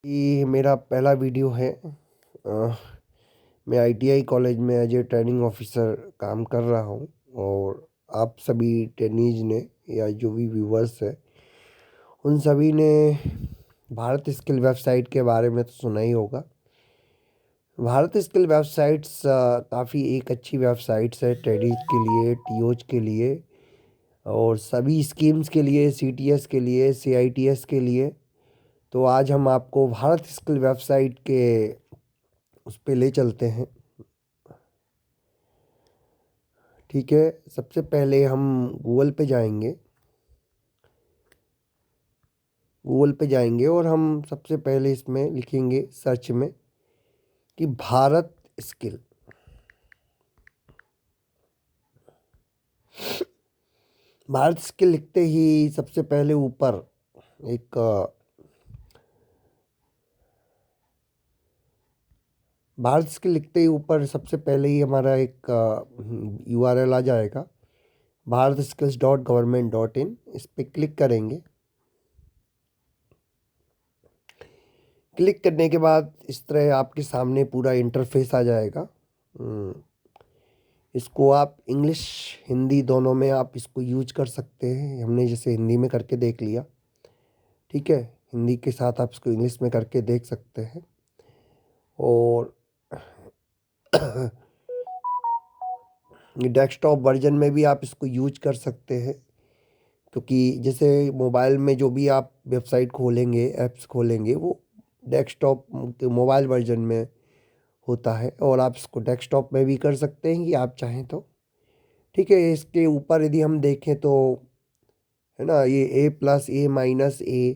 ये मेरा पहला वीडियो है। मैं आईटीआई कॉलेज में एज ए ट्रेनिंग ऑफिसर काम कर रहा हूँ। और आप सभी ट्रेनीज ने या जो भी व्यूवर्स है उन सभी ने भारत स्किल वेबसाइट के बारे में तो सुना ही होगा। भारत स्किल वेबसाइट्स काफ़ी एक अच्छी वेबसाइट्स है ट्रेनीज के लिए, टीओज के लिए और सभी स्कीम्स के लिए, सीटीएस के लिए, सीआईटीएस के लिए। तो आज हम आपको भारत स्किल वेबसाइट के उस पे ले चलते हैं। ठीक है, सबसे पहले हम गूगल पे जाएंगे। गूगल पे जाएंगे और हम सबसे पहले इसमें लिखेंगे सर्च में कि भारत स्किल। भारत स्किल लिखते ही सबसे पहले ऊपर एक भारत स्किल लिखते ही ऊपर सबसे पहले ही हमारा एक यूआरएल आ जाएगा, Bharat skills dot government dot in. इस पर क्लिक करेंगे। क्लिक करने के बाद इस तरह आपके सामने पूरा इंटरफेस आ जाएगा। इसको आप इंग्लिश हिंदी दोनों में आप इसको यूज कर सकते हैं। हमने जैसे हिंदी में करके देख लिया, ठीक है। हिंदी के साथ आप इसको इंग्लिश में करके देख सकते हैं। और डेस्कटॉप वर्जन में भी आप इसको यूज कर सकते हैं, क्योंकि जैसे मोबाइल में जो भी आप वेबसाइट खोलेंगे, ऐप्स खोलेंगे, वो डेस्कटॉप मोबाइल वर्जन में होता है। और आप इसको डेस्कटॉप में भी कर सकते हैं कि आप चाहें तो। ठीक है, इसके ऊपर यदि हम देखें तो है ना, ये A+A-A,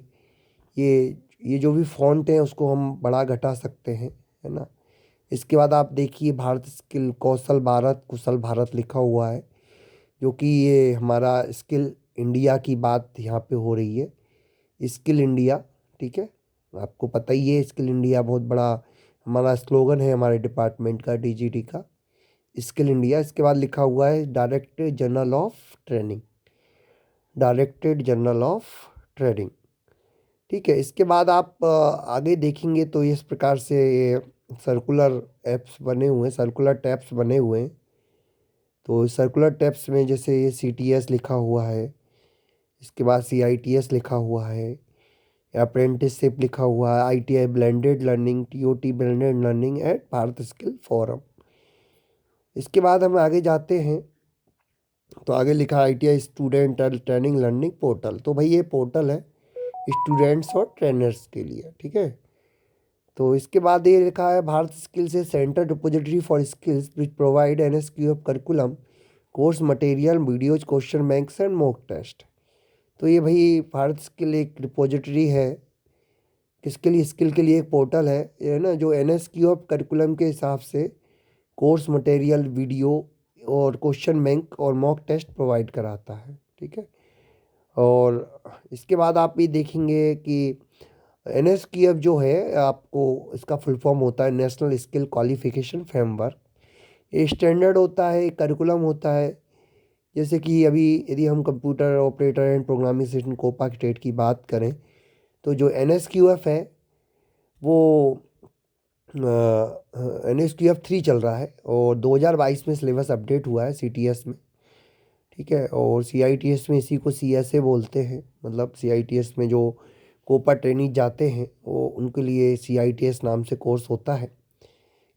ये जो भी फॉन्ट है उसको हम बड़ा घटा सकते हैं, है ना। इसके बाद आप देखिए भारत स्किल कौशल भारत कुशल भारत लिखा हुआ है, जो कि ये हमारा स्किल इंडिया की बात यहाँ पे हो रही है। स्किल इंडिया, ठीक है। आपको पता ही है स्किल इंडिया बहुत बड़ा हमारा स्लोगन है हमारे डिपार्टमेंट का, डीजीटी का, स्किल इंडिया। इसके बाद लिखा हुआ है director general of training, directed general of training. ठीक है, इसके बाद आप आगे देखेंगे तो इस प्रकार से सर्कुलर एप्स बने हुए हैं, सर्कुलर टैब्स बने हुए हैं। तो सर्कुलर टैब्स में जैसे ये सीटीएस लिखा हुआ है, इसके बाद सीआईटीएस लिखा हुआ है, अप्रेंटिसशिप लिखा हुआ है, ITI blended learning, TOT blended learning at Bharat skill forum. इसके बाद हम आगे जाते हैं तो आगे लिखा है ITI student training learning portal. तो भाई ये पोर्टल है स्टूडेंट्स और ट्रेनर्स के लिए, ठीक है। तो इसके बाद ये लिखा है भारत स्किल से centre depository for skills which provide NSQF curriculum, course material, videos, question banks and mock test. तो ये भाई भारत स्किल एक रिपोजिटरी है, किसके लिए? स्किल के लिए एक पोर्टल है, ये ना, जो एनएसक्यूएफ करिकुलम के हिसाब से कोर्स मटेरियल, वीडियो और क्वेश्चन बैंक और मॉक टेस्ट प्रोवाइड कराता है, ठीक है। और इसके बाद आप ये देखेंगे कि एनएसक्यूएफ जो है, आपको इसका फुल फॉर्म होता है नेशनल स्किल क्वालिफिकेशन फ्रेमवर्क। ये स्टैंडर्ड होता है, करिकुलम होता है। जैसे कि अभी यदि हम computer operator and programming system COPA state की बात करें, तो जो एनएसक्यूएफ है वो NSQF 3 चल रहा है और 2022 में सिलेबस अपडेट हुआ है सीटीएस में, ठीक है। और सीआईटीएस में इसी को सीएसए बोलते हैं, मतलब सीआईटीएस में जो कोपा ट्रेनिंग जाते हैं वो उनके लिए सीआईटीएस नाम से कोर्स होता है।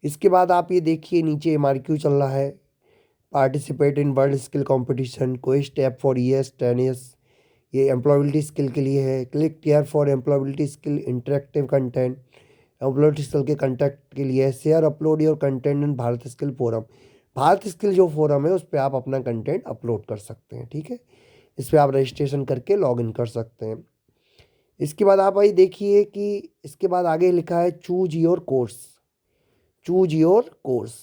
इसके बाद आप ये देखिए नीचे एमआरक्यू चल रहा है, participate in world skill competition, कोई स्टेप फॉर ईएस 10 ईयर्स, ये एम्प्लॉयबिलिटी स्किल के लिए है। Click care for employability skill interactive content, upload skill के कंटेंट के लिए share upload your content in Bharat skill forum. Bharat skill जो फोरम है उस पर आप अपना कंटेंट अपलोड कर सकते हैं, ठीक है। इस पर आप रजिस्ट्रेशन करके लॉग इन कर सकते हैं। इसके बाद आप भाई देखिए कि इसके बाद आगे लिखा है choose your course, choose your course.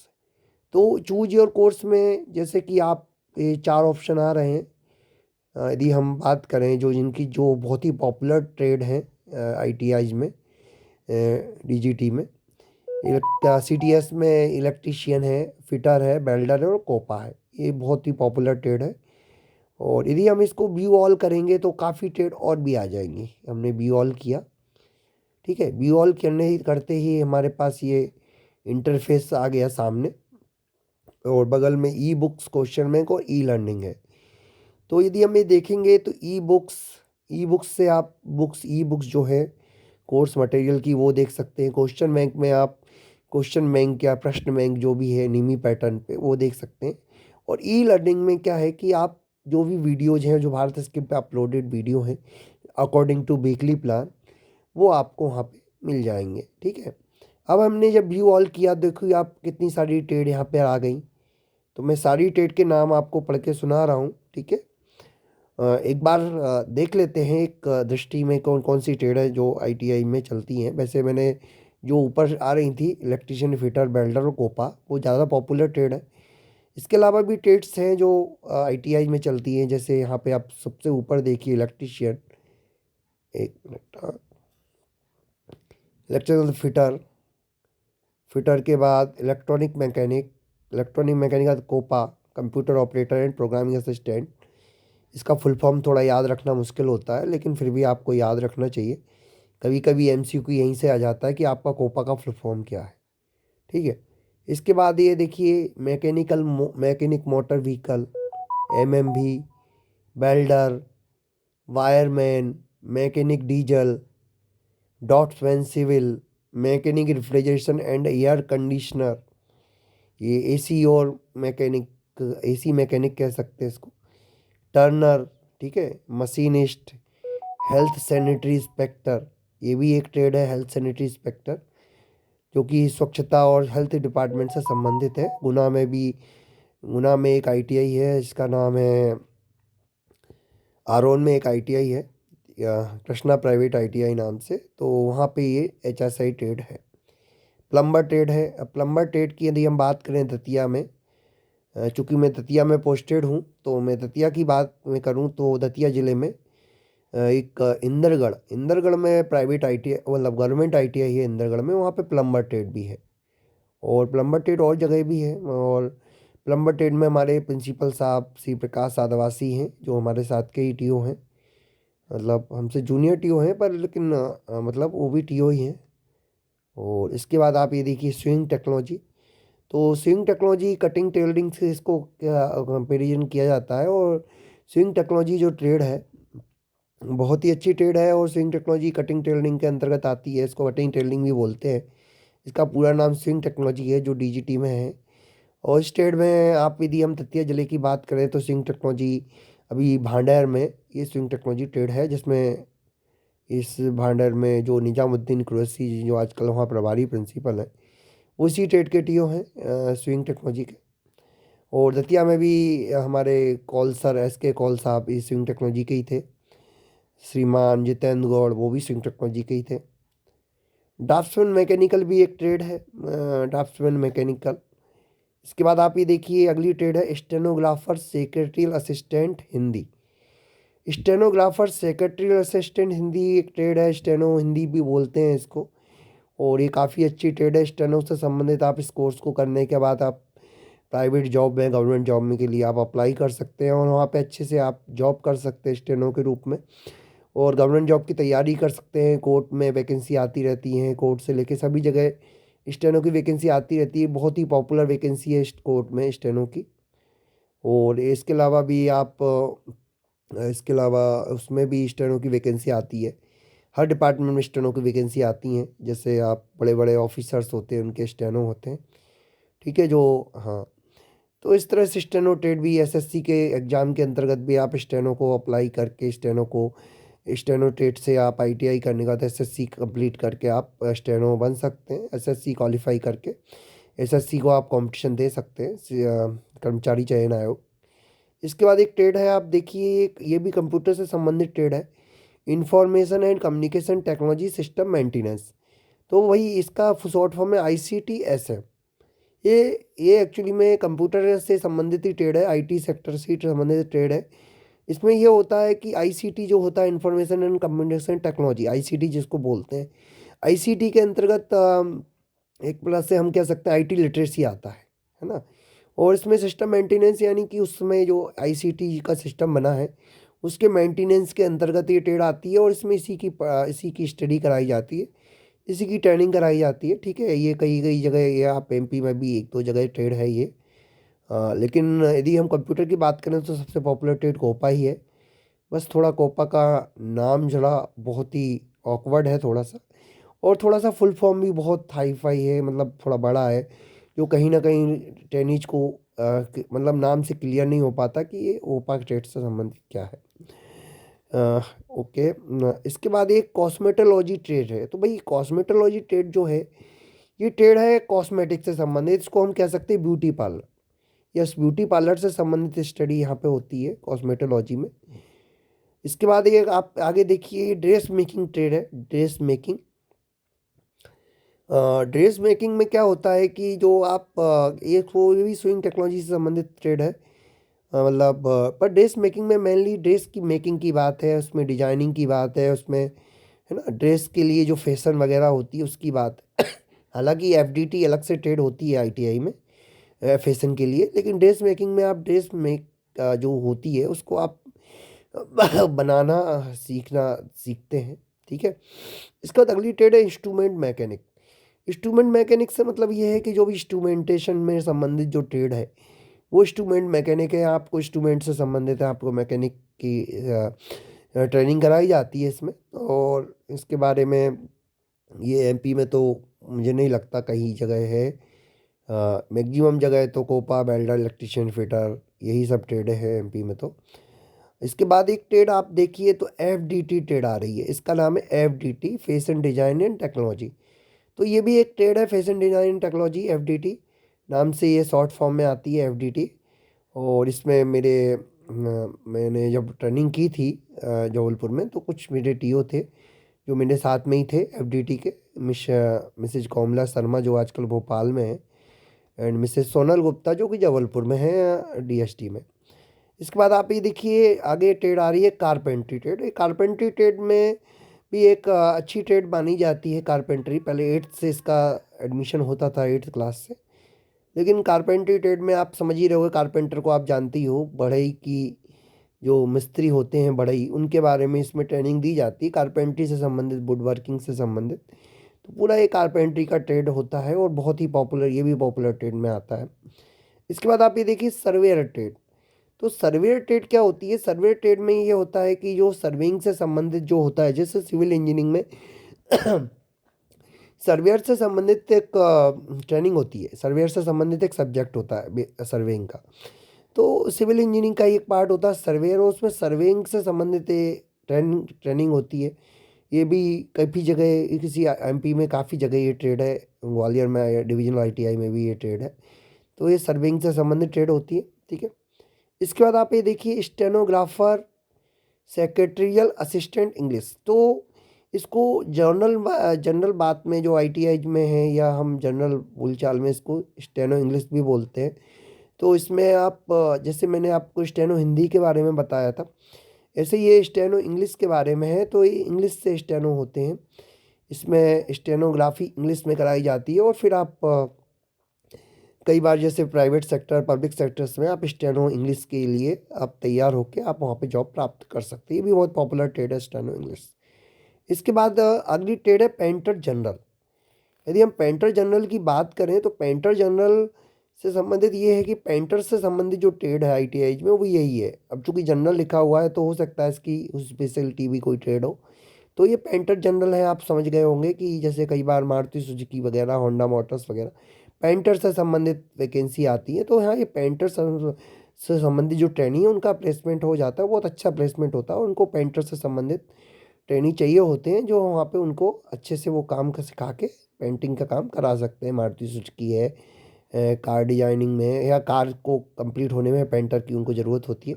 तो चूज योर कोर्स में जैसे कि आप ये 4 ऑप्शन आ रहे हैं। यदि हम बात करें जो जिनकी जो बहुत ही पॉपुलर ट्रेड हैं आईटीआईज में, डीजीटी में, सीटीएस में इलेक्ट्रीशियन है, फिटर है, वेल्डर है और कोपा है। ये बहुत ही पॉपुलर ट्रेड है। और यदि हम इसको व्यू ऑल करेंगे तो काफ़ी ट्रेड और भी आ जाएंगी। हमने व्यू ऑल किया, ठीक है। व्यू ऑल करते ही हमारे पास ये इंटरफेस आ गया सामने, और बगल में ई बुक्स, क्वेश्चन बैंक और ई लर्निंग है। तो यदि हम ये देखेंगे तो ई बुक्स से आप ई बुक्स जो है कोर्स मटेरियल की, वो देख सकते हैं। क्वेश्चन बैंक में आप क्वेश्चन बैंक या प्रश्न बैंक जो भी है निमी पैटर्न पे, वो देख सकते हैं। और ई लर्निंग में क्या है कि आप जो भी वीडियोज हैं, जो भारत स्किल पे अपलोडेड वीडियो हैं अकॉर्डिंग टू वीकली प्लान, वो आपको वहाँ पे मिल जाएंगे, ठीक है। अब हमने जब व्यू ऑल किया, देखो आप कितनी सारी ट्रेड यहाँ पे आ गई। तो मैं सारी ट्रेड के नाम आपको पढ़ के सुना रहा हूँ, ठीक है। एक बार देख लेते हैं एक दृष्टि में कौन कौन सी ट्रेड है जो आईटीआई में चलती हैं। वैसे मैंने जो ऊपर आ रही थी इलेक्ट्रीशियन, फिटर, वेल्डर और कोपा, वो ज़्यादा पॉपुलर ट्रेड है। इसके अलावा भी ट्रेड्स हैं जो आईटीआई में चलती हैं। जैसे यहाँ पे आप सबसे ऊपर देखिए इलेक्ट्रीशियन, एक मिनट, इलेक्ट्रिकल फिटर, फिटर के बाद इलेक्ट्रॉनिक मैकेनिक, इलेक्ट्रॉनिक मैकेनिक का COPA, computer operator and programming assistant. इसका फुल फॉर्म थोड़ा याद रखना मुश्किल होता है, लेकिन फिर भी आपको याद रखना चाहिए। कभी कभी एमसीक्यू यहीं से आ जाता है कि आपका कोपा का फुल फॉर्म क्या है, ठीक है। इसके बाद ये देखिए mechanic motor vehicle, MMV, welder, wireman, mechanic diesel, draughtsman civil, mechanic refrigeration and air conditioner, ये एसी और मैकेनिक, एसी मैकेनिक कह सकते हैं इसको, टर्नर, ठीक है, मशीनिस्ट, हेल्थ सैनिटरी इंस्पेक्टर, ये भी एक ट्रेड है, हेल्थ सैनिटरी इंस्पेक्टर, जो कि स्वच्छता और हेल्थ डिपार्टमेंट से संबंधित है। गुना में एक आईटीआई है, इसका नाम है, आरोन में एक आईटीआई है या कृष्णा प्राइवेट आईटीआई नाम से, तो वहाँ पे ये एचएसआई ट्रेड है। प्लम्बर ट्रेड है। अब प्लम्बर ट्रेड की यदि हम बात करें दतिया में, चूँकि मैं दतिया में पोस्टेड हूँ, तो मैं दतिया की बात मैं करूँ तो दतिया ज़िले में एक इंदरगढ़ में प्राइवेट आईटीआई, मतलब गवर्नमेंट आईटीआई है इंदरगढ़ में, वहाँ पे प्लम्बर ट्रेड भी है। और प्लम्बर ट्रेड और जगह भी है। और प्लम्बर ट्रेड में हमारे प्रिंसिपल साहब श्री प्रकाश साधवासी हैं, जो हमारे साथ के ही टीओ हैं, मतलब हमसे जूनियर टीओ हैं, पर लेकिन मतलब वो भी टीओ ही हैं। और इसके बाद आप ये देखिए स्विंग टेक्नोलॉजी। तो स्विंग टेक्नोलॉजी कटिंग टेलरिंग से इसको क्या कंपेरिजन किया जाता है। और स्विंग टेक्नोलॉजी जो ट्रेड है बहुत ही अच्छी ट्रेड है, और स्विंग टेक्नोलॉजी कटिंग टेलरिंग के अंतर्गत आती है। इसको कटिंग टेलरिंग भी बोलते हैं। इसका पूरा नाम स्विंग टेक्नोलॉजी है, जो डीजीटी में है। और इस ट्रेड में आप यदि हम दतिया जिले की बात करें तो स्विंग टेक्नोलॉजी अभी भांडेर में ये स्विंग टेक्नोलॉजी ट्रेड है, जिसमें इस भांडेर में जो निजामुद्दीन कुरैशी जी, जो आजकल वहाँ प्रभारी प्रिंसिपल हैं, उसी ट्रेड के टीओ हैं स्विंग टेक्नोलॉजी के। और दतिया में भी हमारे कौल सर SK कौल साहब इस स्विंग टेक्नोलॉजी के ही थे। श्रीमान जितेंद्र गौड़, वो भी स्विंग टेक्नोलॉजी के ही थे। ड्राफ्ट्समैन मैकेनिकल भी एक ट्रेड है, ड्राफ्ट्समैन मैकेनिकल। इसके बाद आप ये देखिए अगली ट्रेड है stenographer secretarial assistant Hindi. Stenographer secretarial assistant Hindi एक ट्रेड है, स्टेनो हिंदी भी बोलते हैं इसको। और ये काफ़ी अच्छी ट्रेड है। स्टेनो से संबंधित आप इस कोर्स को करने के बाद आप प्राइवेट जॉब में, गवर्नमेंट जॉब में के लिए आप अप्लाई कर सकते हैं, और वहाँ पे अच्छे से आप जॉब कर सकते हैं स्टेनो के रूप में। और गवर्नमेंट जॉब की तैयारी कर सकते हैं। कोर्ट में वैकेंसी आती रहती हैं, कोर्ट से लेके सभी जगह स्टेनो की वैकेंसी आती रहती है। बहुत ही पॉपुलर वैकेंसी है कोर्ट में स्टेनो की। और इसके अलावा भी आप इसके अलावा उसमें भी स्टेनो की वैकेंसी आती है। हर डिपार्टमेंट में स्टेनो की वैकेंसी आती हैं। जैसे आप बड़े बड़े ऑफिसर्स होते हैं, उनके स्टेनो होते हैं, ठीक है, जो, हाँ। तो इस तरह से स्टेनो ट्रेड भी एसएससी के एग्ज़ाम के अंतर्गत भी आप स्टेनो को अप्लाई करके स्टेनो ट्रेड से आप आईटीआई करने का, तो एसएससी कंप्लीट करके आप स्टेनो बन सकते हैं। एसएससी क्वालिफाई करके एसएससी को आप कंपटीशन दे सकते हैं, कर्मचारी चयन आयोग। इसके बाद एक ट्रेड है, आप देखिए, एक ये भी कंप्यूटर से संबंधित ट्रेड है, information and communication technology system maintenance. तो वही इसका शॉर्ट फॉर्म है ICTS है। ये एक्चुअली में कंप्यूटर से संबंधित ही ट्रेड है, आईटी सेक्टर से संबंधित ट्रेड है। इसमें ये होता है कि आईसीटी जो होता है, information and communication technology, ICT जिसको बोलते हैं, आईसीटी के अंतर्गत एक प्लस से हम कह सकते हैं आईटी लिटरेसी आता है ना। और इसमें सिस्टम मेंटेनेंस, यानी कि उसमें जो आईसीटी का सिस्टम बना है उसके मेंटेनेंस के अंतर्गत ये ट्रेड आती है। और इसमें इसी की स्टडी कराई जाती है इसी की ट्रेनिंग कराई जाती है। ठीक है, ये कई कई जगह, ये आप एमपी में भी एक दो जगह ट्रेड है ये। लेकिन यदि हम कंप्यूटर की बात करें तो सबसे पॉपुलर ट्रेड कोपा ही है। बस थोड़ा कोपा का नाम जरा बहुत ही ऑकवर्ड है थोड़ा सा, और थोड़ा सा फुल फॉर्म भी बहुत हाई फाई है, मतलब थोड़ा बड़ा है, जो कहीं ना कहीं टेनिज को मतलब नाम से क्लियर नहीं हो पाता कि ये ओपा ट्रेड से संबंधित क्या है। ओके। इसके बाद एक कॉस्मेटोलॉजी ट्रेड है। तो भाई कॉस्मेटोलॉजी ट्रेड जो है, ये ट्रेड है कॉस्मेटिक से संबंधित, इसको हम कह सकते हैं beauty parlour. Yes, beauty parlour से संबंधित स्टडी यहाँ पे होती है कॉस्मेटोलॉजी में। इसके बाद एक आप आगे देखिए, ड्रेस मेकिंग ट्रेड है। ड्रेस मेकिंग, ड्रेस मेकिंग में क्या होता है कि जो आप एक वो ये भी स्विंग टेक्नोलॉजी से संबंधित ट्रेड है। मतलब पर ड्रेस मेकिंग में मेनली ड्रेस की मेकिंग की बात है, उसमें डिजाइनिंग की बात है, उसमें है ना, ड्रेस के लिए जो फैशन वगैरह होती है उसकी बात है। हालांकि एफडीटी अलग से ट्रेड होती है आईटीआई में फैशन के लिए, लेकिन ड्रेस मेकिंग में आप ड्रेस मेक जो होती है उसको आप बनाना सीखते हैं। ठीक है। इसके बाद अगली ट्रेड है इंस्ट्रूमेंट मैकेनिक। इंस्ट्रूमेंट मैकेनिक से मतलब ये है कि जो भी इंस्ट्रूमेंटेशन में संबंधित जो ट्रेड है वो इंस्ट्रूमेंट मैकेनिक है। आपको इंस्ट्रूमेंट से संबंधित है, आपको मैकेनिक की ट्रेनिंग कराई जाती है इसमें। और इसके बारे में ये एमपी में तो मुझे नहीं लगता कहीं जगह है, मैक्सिमम जगह तो कोपा, वेल्डर, इलेक्ट्रिशियन, फिटर, यही सब ट्रेड है एमपी में। तो इसके बाद एक ट्रेड आप देखिए तो एफडीटी ट्रेड आ रही है, इसका नाम है FDT, fashion design and technology. तो ये भी एक ट्रेड है, फैशन डिजाइन टेक्नोलॉजी, एफडीटी नाम से ये शॉर्ट फॉर्म में आती है एफडीटी। और इसमें मैंने जब ट्रेनिंग की थी जबलपुर में, तो कुछ मेरे टीओ थे जो मेरे साथ में ही थे एफडीटी के, मिसेज कोमला शर्मा जो आजकल भोपाल में है, एंड मिसेज सोनल गुप्ता जो कि जबलपुर में है डीएसटी में। इसके बाद आप ये देखिए आगे ट्रेड आ रही है कारपेंट्री ट्रेड। कारपेंट्री ट्रेड में भी एक अच्छी ट्रेड मानी जाती है कारपेंट्री। पहले एट्थ से इसका एडमिशन होता था, एट्थ क्लास से। लेकिन कारपेंट्री ट्रेड में आप समझ ही रहे होगे, कारपेंटर को आप जानते ही हो, बढ़ई की जो मिस्त्री होते हैं बढ़ई, उनके बारे में इसमें ट्रेनिंग दी जाती है कारपेंट्री से संबंधित, वुड वर्किंग से संबंधित। तो पूरा ये कारपेंट्री का ट्रेड होता है और बहुत ही पॉपुलर, ये भी पॉपुलर ट्रेड में आता है। इसके बाद आप ये देखिए सर्वेयर ट्रेड। तो सर्वेयर ट्रेड क्या होती है? सर्वेयर ट्रेड में ये होता है कि जो सर्वेइंग से संबंधित जो होता है, जैसे सिविल इंजीनियरिंग में सर्वेयर से संबंधित एक ट्रेनिंग होती है, सर्वेयर से संबंधित एक सब्जेक्ट होता है सर्वेइंग का। तो सिविल इंजीनियरिंग का एक पार्ट होता है सर्वेयर, और उसमें सर्वेइंग से संबंधित ट्रेनिंग होती है। ये भी काफ़ी जगह, किसी एमपी में काफ़ी जगह ये ट्रेड है, ग्वालियर में डिविजनल आईटीआई में भी ये ट्रेड है। तो ये सर्वेइंग से संबंधित ट्रेड होती है। ठीक है। इसके बाद आप ये देखिए स्टेनोग्राफर, सेक्रेटरियल असिस्टेंट इंग्लिश। तो इसको जनरल बात में जो आईटीआई में है, या हम जनरल बोलचाल में इसको स्टेनो इंग्लिश भी बोलते हैं। तो इसमें आप जैसे मैंने आपको स्टेनो हिंदी के बारे में बताया था, ऐसे ये स्टेनो इंग्लिश के बारे में है। तो ये इंग्लिश से स्टेनो होते हैं, इसमें स्टेनोग्राफी इंग्लिश में कराई जाती है। और फिर आप कई बार जैसे प्राइवेट सेक्टर, पब्लिक सेक्टर्स में आप स्टेनो इंग्लिश के लिए आप तैयार होकर आप वहाँ पे जॉब प्राप्त कर सकते हैं। ये भी बहुत पॉपुलर ट्रेड है स्टेनो इंग्लिश। इसके बाद अगली ट्रेड है पेंटर जनरल। यदि हम पेंटर जनरल की बात करें तो पेंटर जनरल से संबंधित ये है कि पेंटर से संबंधित जो ट्रेड है आईटीआई में वो यही है। अब चूंकि जनरल लिखा हुआ है तो हो सकता है इसकी उस स्पेशलिटी भी कोई ट्रेड हो। तो ये पेंटर जनरल है, आप समझ गए होंगे कि जैसे कई बार मारुति सुजुकी वगैरह, होंडा मोटर्स वगैरह पेंटर से संबंधित वैकेंसी आती है। तो हाँ, ये पेंटर से संबंधित जो ट्रेनिंग है उनका प्लेसमेंट हो जाता है, बहुत अच्छा प्लेसमेंट होता है। उनको पेंटर से संबंधित ट्रेनिंग चाहिए होते हैं, जो वहाँ पे उनको अच्छे से वो काम का सिखा के पेंटिंग का काम करा सकते हैं। मारुति सुजुकी है, कार डिजाइनिंग में या कार को कंप्लीट होने में पेंटर की उनको ज़रूरत होती है।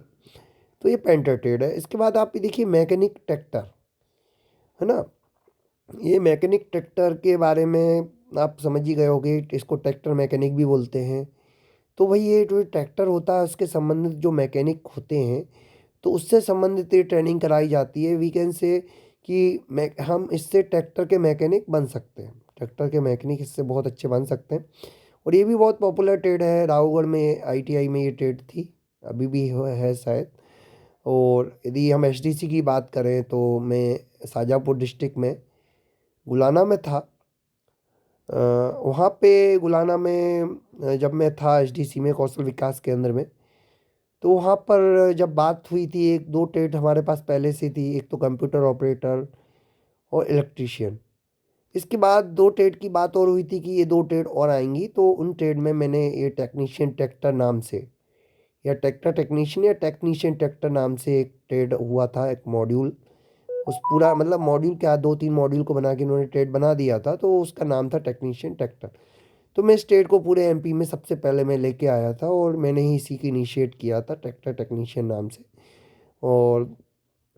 तो ये पेंटर ट्रेड है। इसके बाद आप ये देखिए मैकेनिक ट्रैक्टर, है ना। ये मैकेनिक ट्रैक्टर के बारे में आप समझ ही गए होंगे, इसको ट्रैक्टर मैकेनिक भी बोलते हैं। तो भाई ये जो ट्रैक्टर होता है उसके संबंधित जो मैकेनिक होते हैं, तो उससे संबंधित ये ट्रेनिंग कराई जाती है। वीकेंड से कि हम इससे ट्रैक्टर के मैकेनिक बन सकते हैं, ट्रैक्टर के मैकेनिक इससे बहुत अच्छे बन सकते हैं। और ये भी बहुत पॉपुलर ट्रेड है। रावगढ़ में आईटीआई में ये ट्रेड थी, अभी भी है शायद। और यदि हम एचडीसी की बात करें तो मैं शाजापुर डिस्ट्रिक्ट में गुलाना में था, वहाँ पे गुलाना में जब मैं था एचडीसी में, कौशल विकास केंद्र में, तो वहाँ पर जब बात हुई थी, एक दो ट्रेड हमारे पास पहले से थी, एक तो कंप्यूटर ऑपरेटर और इलेक्ट्रीशियन। इसके बाद दो ट्रेड की बात और हुई थी कि ये दो ट्रेड और आएंगी, तो उन ट्रेड में मैंने ये टेक्नीशियन ट्रैक्टर नाम से, या ट्रैक्टर टेक्नीशियन या टेक्नीशियन ट्रैक्टर नाम से एक ट्रेड हुआ था, एक मॉड्यूल। उस पूरा मतलब मॉड्यूल क्या, दो तीन मॉड्यूल को बना के उन्होंने ट्रेड बना दिया था, तो उसका नाम था टेक्नीशियन ट्रैक्टर। तो मैं इस ट्रेड को पूरे एमपी में सबसे पहले मैं लेके आया था, और मैंने ही इसी की इनिशिएट किया था, ट्रैक्टर टेक्नीशियन नाम से। और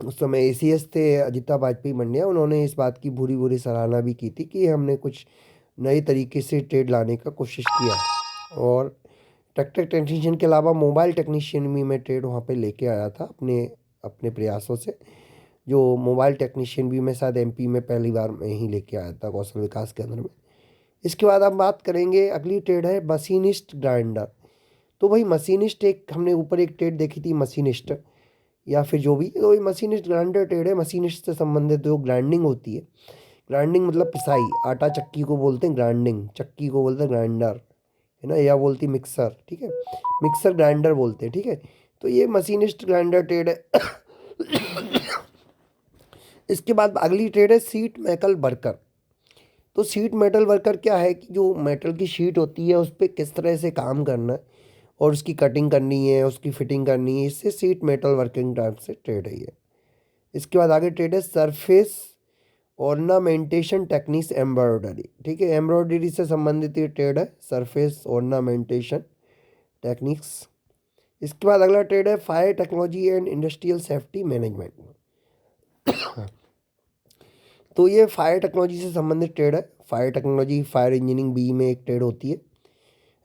उस समय एसीएस थे अजिता वाजपेयी मंडिया, उन्होंने इस बात की बुरी बुरी सराहना भी की थी कि हमने कुछ नए तरीके से ट्रेड लाने का कोशिश किया। और ट्रैक्टर टेक्नीशियन के अलावा मोबाइल टेक्नीशियन भी मैं ट्रेड वहाँ पे लेके आया था अपने अपने प्रयासों से। जो मोबाइल टेक्नीशियन भी मैं शायद एमपी में पहली बार मैं ही लेके आया था कौशल विकास केंद्र में। इसके बाद हम बात करेंगे, अगली ट्रेड है मशीनिस्ट ग्राइंडर। तो भाई मशीनिस्ट, एक हमने ऊपर एक ट्रेड देखी थी मशीनिस्ट, या फिर जो भी, तो ये मशीनिस्ट ग्राइंडर ट्रेड है। मशीनिस्ट से संबंधित जो ग्राइंडिंग होती है, ग्राइंडिंग मतलब पिसाई, आटा चक्की को बोलते हैं ग्राइंडिंग, चक्की को बोलते हैं ग्राइंडर, है ना, या बोलती मिक्सर, ठीक है, मिक्सर ग्राइंडर बोलते हैं, ठीक है। तो ये मशीनिस्ट ग्राइंडर ट्रेड है। इसके बाद अगली ट्रेड है सीट मेटल वर्कर। तो सीट मेटल वर्कर क्या है कि जो मेटल की शीट होती है उस पर किस तरह से काम करना है, और उसकी कटिंग करनी है, उसकी फिटिंग करनी है, इससे सीट मेटल वर्किंग टाइप से ट्रेड है ये। इसके बाद आगे ट्रेड है सरफेस ऑर्नामेंटेशन टेक्निक्स एम्ब्रॉयडरी, ठीक है, एम्ब्रॉयडरी से संबंधित ये ट्रेड है, सरफेस ऑर्नामेंटेशन टेक्निक्स। इसके बाद अगला ट्रेड है fire technology and industrial safety management. तो ये फायर टेक्नोलॉजी से संबंधित ट्रेड है। Fire technology, fire engineering B में एक ट्रेड होती है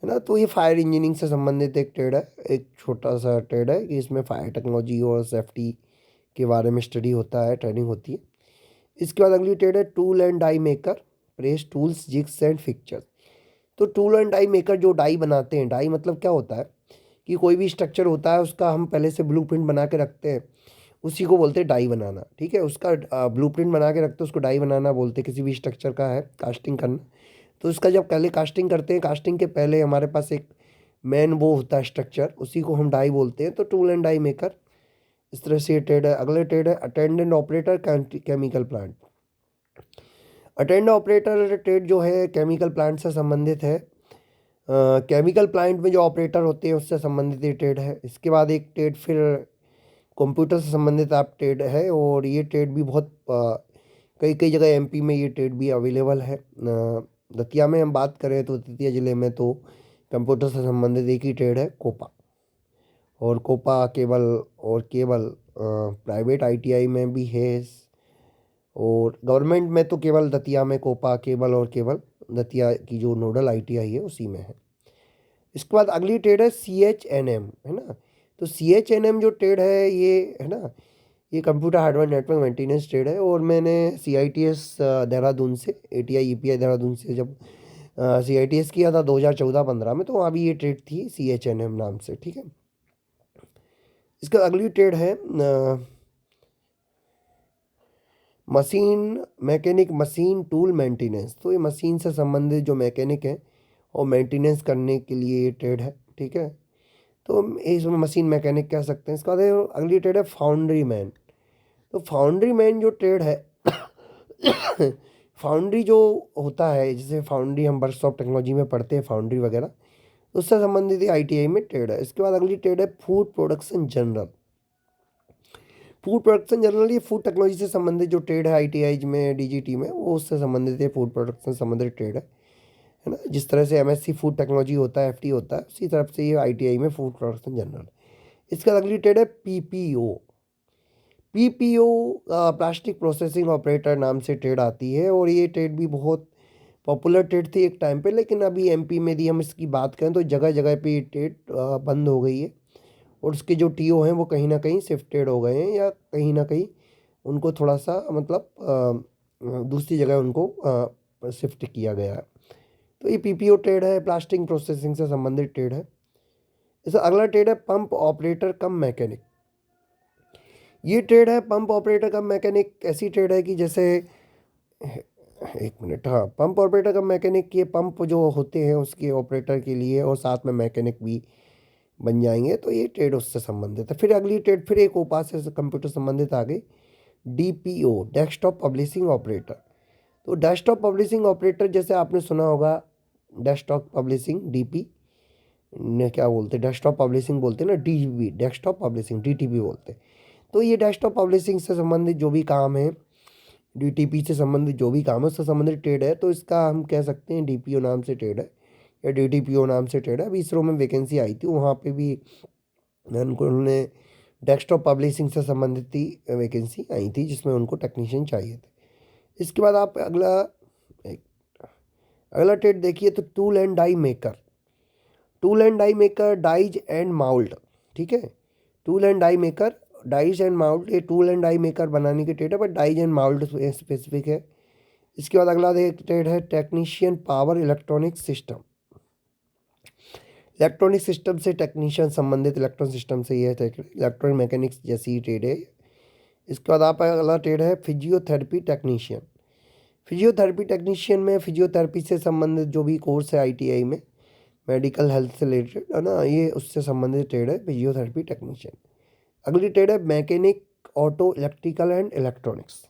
ना, तो ये फायर इंजीनियरिंग से संबंधित एक ट्रेड है, एक छोटा सा ट्रेड है कि इसमें फायर टेक्नोलॉजी और सेफ्टी के बारे में स्टडी होता है, ट्रेनिंग होती है। इसके बाद अगली ट्रेड है tool and die maker, press tools jigs and fixtures. तो टूल एंड डाई मेकर जो डाई बनाते हैं, डाई मतलब क्या होता है कि कोई भी स्ट्रक्चर होता है उसका हम पहले से ब्लूप्रिंट बना के रखते हैं, उसी को बोलते हैं डाई बनाना, ठीक है। उसका ब्लूप्रिंट बना के रखते हैं, उसको डाई बनाना बोलते हैं, किसी भी स्ट्रक्चर का है कास्टिंग करना। तो उसका जब पहले कास्टिंग करते हैं, कास्टिंग के पहले हमारे पास एक मेन वो होता है स्ट्रक्चर, उसी को हम डाई बोलते हैं। तो टूल एंड डाई मेकर, इस तरह से ये ट्रेड है। अगले ट्रेड है attendant operator chemical plant. Attendant operator trade जो है केमिकल प्लांट से संबंधित है। केमिकल प्लांट में जो ऑपरेटर होते हैं उससे संबंधित ये ट्रेड है। इसके बाद एक ट्रेड फिर कंप्यूटर से संबंधित आप ट्रेड है, और ये ट्रेड भी बहुत कई कई जगह एमपी में ये ट्रेड भी अवेलेबल है। दतिया में हम बात करें तो दतिया ज़िले में तो कंप्यूटर से संबंधित एक ही ट्रेड है कोपा। और कोपा केवल, और केवल प्राइवेट आईटीआई में भी है, और गवर्नमेंट में तो केवल दतिया में कोपा केवल और केवल दतिया की जो नोडल आईटीआई है उसी में है। इसके बाद अगली ट्रेड है CHNM, है ना। तो CHNM जो ट्रेड है ये, है ना, ये computer hardware network maintenance trade है। और मैंने CITS देहरादून से, ATI EPI देहरादून से जब CITS किया था 2014-15 में, तो वहाँ भी ये ट्रेड थी CHNM नाम से, ठीक है। इसका अगली ट्रेड है machine mechanic, machine tool maintenance. तो ये मशीन से संबंधित जो मैकेनिक है और मेंटेनेंस करने के लिए ये ट्रेड है, ठीक है। तो हम इसमें मशीन मैकेनिक कह सकते हैं। इसके बाद अगली ट्रेड है फाउंड्री मैन। तो फाउंड्री मैन जो ट्रेड है, फाउंड्री जो होता है, जैसे फाउंड्री हम वर्कशॉप टेक्नोलॉजी में पढ़ते हैं फाउंड्री वगैरह, तो उससे संबंधित आईटीआई में ट्रेड है। इसके बाद अगली ट्रेड है food production general. Food production general ये फूड टेक्नोलॉजी से संबंधित जो ट्रेड है आईटीआई में, डीजीटी में, वो उससे संबंधित है, फूड प्रोडक्शन से संबंधित ट्रेड है ना। जिस तरह से एमएससी फूड टेक्नोलॉजी होता है, एफटी होता है, उसी तरफ से ये आईटीआई में फूड प्रोडक्शन जनरल। इसका अगली ट्रेड है PPO. PPO plastic processing operator नाम से ट्रेड आती है, और ये ट्रेड भी बहुत पॉपुलर ट्रेड थी एक टाइम पे, लेकिन अभी एमपी में यदि हम इसकी बात करें तो जगह जगह पे ये ट्रेड बंद हो गई है, और उसके जो टीओ हैं वो कहीं ना कहीं शिफ्टेड हो गए हैं, या कहीं ना कहीं उनको थोड़ा सा मतलब दूसरी जगह उनको शिफ्ट किया गया है। तो ये पीपीओ ट्रेड है, प्लास्टिक प्रोसेसिंग से संबंधित ट्रेड है। इसका अगला ट्रेड है पंप ऑपरेटर कम मैकेनिक। ये ट्रेड है पंप ऑपरेटर कम मैकेनिक, ऐसी ट्रेड है कि जैसे एक मिनट, हाँ, पंप ऑपरेटर का मैकेनिक, ये पंप जो होते हैं उसके ऑपरेटर के लिए, और साथ में मैकेनिक भी बन जाएंगे, तो ये ट्रेड उससे संबंधित है। फिर अगली ट्रेड फिर एक ऊपर से कंप्यूटर संबंधित आ गई, डीपीओ, डेस्कटॉप पब्लिशिंग ऑपरेटर। तो डेस्कटॉप पब्लिशिंग ऑपरेटर जैसे आपने सुना होगा, डेस्कटॉप पब्लिशिंग डीपी ने क्या बोलते हैं, डेस्कटॉप पब्लिशिंग बोलते हैं ना, डीबी डेस्कटॉप पब्लिशिंग, डीटीपी बोलते हैं। तो ये डेस्कटॉप पब्लिशिंग से संबंधित जो भी काम है, डीटीपी से संबंधित जो भी काम है उससे संबंधित ट्रेड है, तो इसका हम कह सकते हैं डीपीओ नाम से ट्रेड है या डीटीपीओ नाम से ट्रेड है। अभी इसरो में वैकेंसी आई थी, वहाँ पे भी उन्होंने डेस्कटॉप पब्लिशिंग से संबंधित ही वैकेंसी आई थी, जिसमें उनको टेक्नीशियन चाहिए थे। इसके बाद आप एक अगला ट्रेड देखिए, तो tool and die maker. Tool and die maker, dies and mould, ठीक है। Tool and die maker, dies and mould, ये टूल एंड डाई मेकर बनाने की ट्रेड है, but dies and mould specific है। इसके बाद अगला ट्रेड है technician power electronic system. Electronic system से टेक्नीशियन संबंधित, इलेक्ट्रॉनिक सिस्टम से ये इलेक्ट्रॉनिक मैकेनिक्स जैसी ट्रेड है। इसके बाद आप अगला ट्रेड है फिजियोथेरेपी टेक्नीशियन। फिजियोथेरेपी टेक्नीशियन में फिजियोथेरेपी से संबंधित जो भी कोर्स है आईटीआई में, मेडिकल हेल्थ से रिलेटेड है ना, ये उससे संबंधित ट्रेड है फिजियोथेरेपी टेक्नीशियन। अगली ट्रेड है mechanic auto electrical and electronics.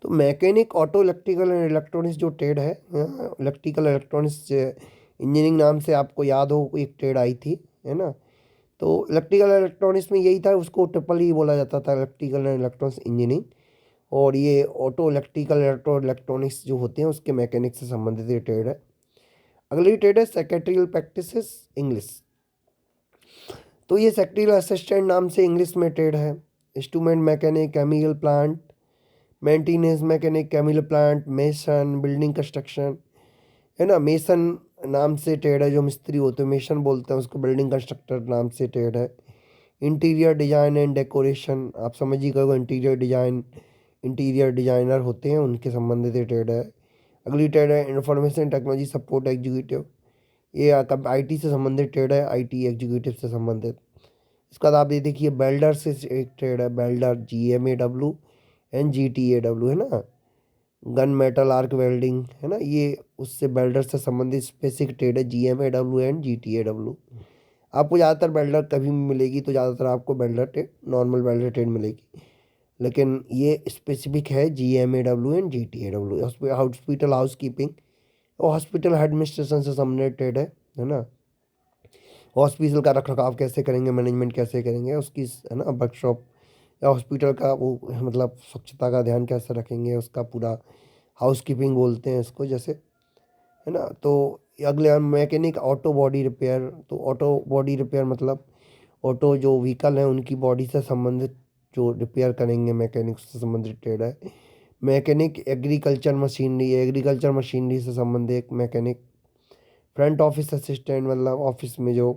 तो mechanic auto electrical and electronics जो ट्रेड है, इलेक्ट्रिकल इलेक्ट्रॉनिक्स इंजीनियरिंग नाम से आपको याद हो एक ट्रेड आई थी, है ना। तो इलेक्ट्रिकल इलेक्ट्रॉनिक्स में यही था, उसको ट्रिपल ही बोला जाता था, इलेक्ट्रिकल एंड इलेक्ट्रॉनिक्स इंजीनियरिंग। और ये ऑटो इलेक्ट्रिकल इलेक्ट्रॉनिक्स जो होते हैं उसके मैकेनिक से संबंधित ये ट्रेड है। अगली ट्रेड है सेक्रेटरियल प्रैक्टिसेस इंग्लिश। तो ये सेक्रेटरियल असिस्टेंट नाम से इंग्लिश में ट्रेड है। Instrument mechanic, chemical plant maintenance mechanic, chemical plant, mason, building construction, है ना। मेसन नाम से ट्रेड है, जो मिस्त्री होते हैं मेसन बोलते हैं उसको, बिल्डिंग कंस्ट्रक्टर नाम से ट्रेड है। इंटीरियर डिजाइन एंड डेकोरेशन, आप समझिए कहो, इंटीरियर डिजाइनर होते हैं उनके संबंधित ये ट्रेड है। अगली ट्रेड है इंफॉर्मेशन टेक्नोलॉजी सपोर्ट एग्जीक्यूटिव। ये आईटी से संबंधित ट्रेड है, आईटी एग्जीक्यूटिव से संबंधित। इसके बाद आप ये देखिए बेल्डर से एक ट्रेड है, बेल्डर, GMAW एंड GTAW, है ना। गन मेटल आर्क वेल्डिंग, है ना, ये उससे बेल्डर से संबंधित स्पेसिफिक ट्रेड है, GMAW एंड GTAW। आपको ज़्यादातर बेल्डर कभी भी मिलेगी, तो ज़्यादातर आपको welder trade, normal welder trade मिलेगी, लेकिन ये स्पेसिफिक है GMAW and GTAW। Hospital house keeping और हॉस्पिटल एडमिनिस्ट्रेशन से संबंधित ट्रेड है ना। हॉस्पिटल का रखरखाव कैसे करेंगे, मैनेजमेंट कैसे करेंगे उसकी, है ना, वर्कशॉप, या हॉस्पिटल का वो मतलब स्वच्छता का ध्यान कैसे रखेंगे, उसका पूरा हाउस कीपिंग बोलते हैं इसको, जैसे, है ना। तो अगले मैकेनिक ऑटो बॉडी रिपेयर। तो ऑटो बॉडी रिपेयर मतलब ऑटो जो व्हीकल हैं उनकी बॉडी से संबंधित जो रिपेयर करेंगे, मैकेनिक से संबंधित ट्रेड है। Mechanic agriculture machinery, agriculture machinery से संबंधित मैकेनिक। फ्रंट ऑफिस असिस्टेंट, मतलब ऑफिस में जो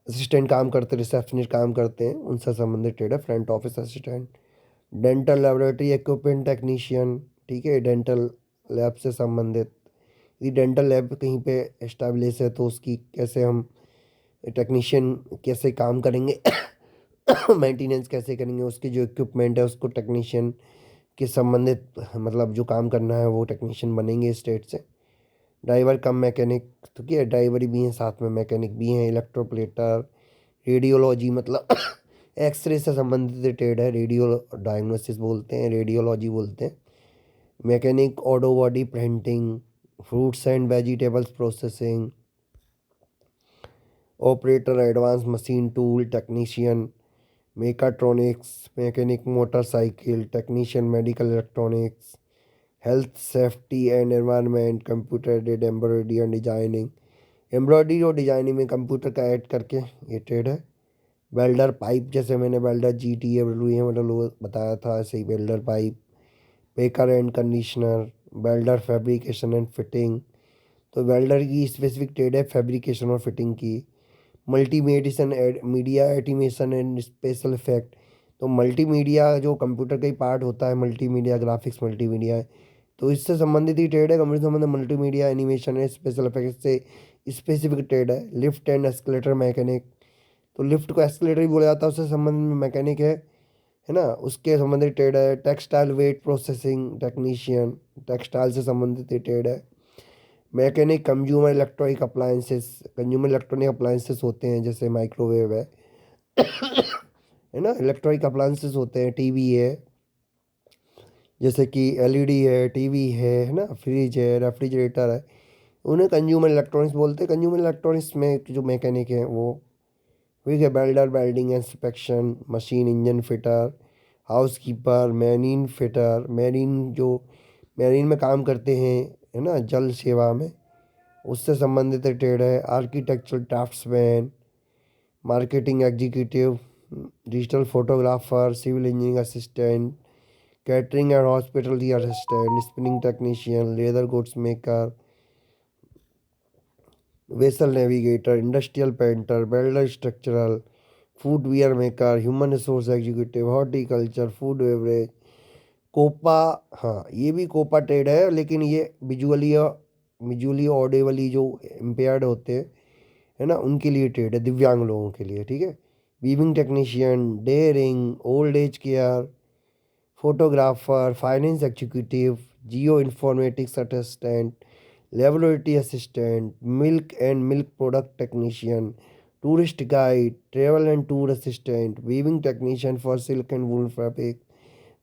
असिस्टेंट काम करते, रिसेप्शनिस्ट काम करते हैं, उनसे संबंधित ट्रेड है front office assistant. Dental laboratory equipment technician, ठीक है, डेंटल लैब से संबंधित। यदि डेंटल लैब कहीं पे एस्टेब्लिश है तो उसकी कैसे हम टेक्नीशियन कैसे काम करेंगे, मेंटेनेंस कैसे करेंगे, उसके जो इक्विपमेंट है उसको टेक्नीशियन के संबंधित, मतलब जो काम करना है वो टेक्नीशियन बनेंगे स्टेट से। ड्राइवर कम मैकेनिक, तो क्या ड्राइवर भी हैं साथ में मैकेनिक भी हैं। इलेक्ट्रोप्लेटर, रेडियोलॉजी मतलब एक्सरे से संबंधित ट्रेड है, रेडियो डायग्नोसिस बोलते हैं, रेडियोलॉजी बोलते हैं। Mechanic auto body printing, fruits and vegetables processing, operator advance machine tool technician, mechatronics, mechanic motorcycle technician, medical electronics, health safety and environment, computer aided embroidery and designing. Embroidery और designing में computer का add करके ये trade है। Welder pipe, जैसे मैंने welder GTAW मतलब बताया था, ऐसे ही welder pipe. Baker and confectioner, welder fabrication and fitting. तो वेल्डर की स्पेसिफिक ट्रेड है फैब्रिकेशन और फिटिंग की। मल्टीमेडिसन media animation and special effect. तो मल्टीमीडिया जो कंप्यूटर का ही पार्ट होता है, मल्टीमीडिया ग्राफिक्स, मल्टीमीडिया है, तो इससे संबंधित ही ट्रेड है। कंप्यूटर संबंधित मल्टीमीडिया एनिमेशन है, स्पेशल इफेक्ट से स्पेसिफिक ट्रेड है। लिफ्ट एंड एस्केलेटर मैकेनिक, तो लिफ्ट को एस्केलेटर भी बोला जाता है, उससे संबंध में मैकेनिक है। है ना, उसके संबंधित ट्रेड है। Textile wet processing technician, textile से संबंधित ट्रेड है। Mechanic consumer electronic appliances, consumer electronic appliances होते हैं जैसे माइक्रोवेव है ना, इलेक्ट्रॉनिक अप्लायंसेस होते हैं, टीवी है जैसे कि एलईडी है, टीवी है ना, फ्रिज है, रेफ्रिजरेटर है, उन्हें कंज्यूमर इलेक्ट्रॉनिक्स बोलते हैं। कंज्यूमर इलेक्ट्रॉनिक्स में जो मैकेनिक है वो ठीक है, welder, welding inspection, machine engine fitter, house keeper, marine fitter, marine जो मैरीन में काम करते हैं, है ना, जल सेवा में, उससे संबंधित ट्रेड है। Architectural draughtsman, marketing executive, digital photographer, civil engineering assistant, catering and hospitality assistant, spinning technician, leather goods maker, vessel navigator, industrial painter, welder structural, footwear maker, human resource executive, horticulture, food beverage, COPA. हाँ, ये भी Copa trade है, लेकिन ये visually ऑडिबली जो impaired होते हैं, है ना, उनके लिए ट्रेड है, दिव्यांग लोगों के लिए, ठीक है। Weaving technician, dairying, old age care, photographer, finance executive, geo informatics assistant, laboratory assistant, milk and milk product technician, tourist guide, travel and tour assistant, weaving technician for silk and wool fabric,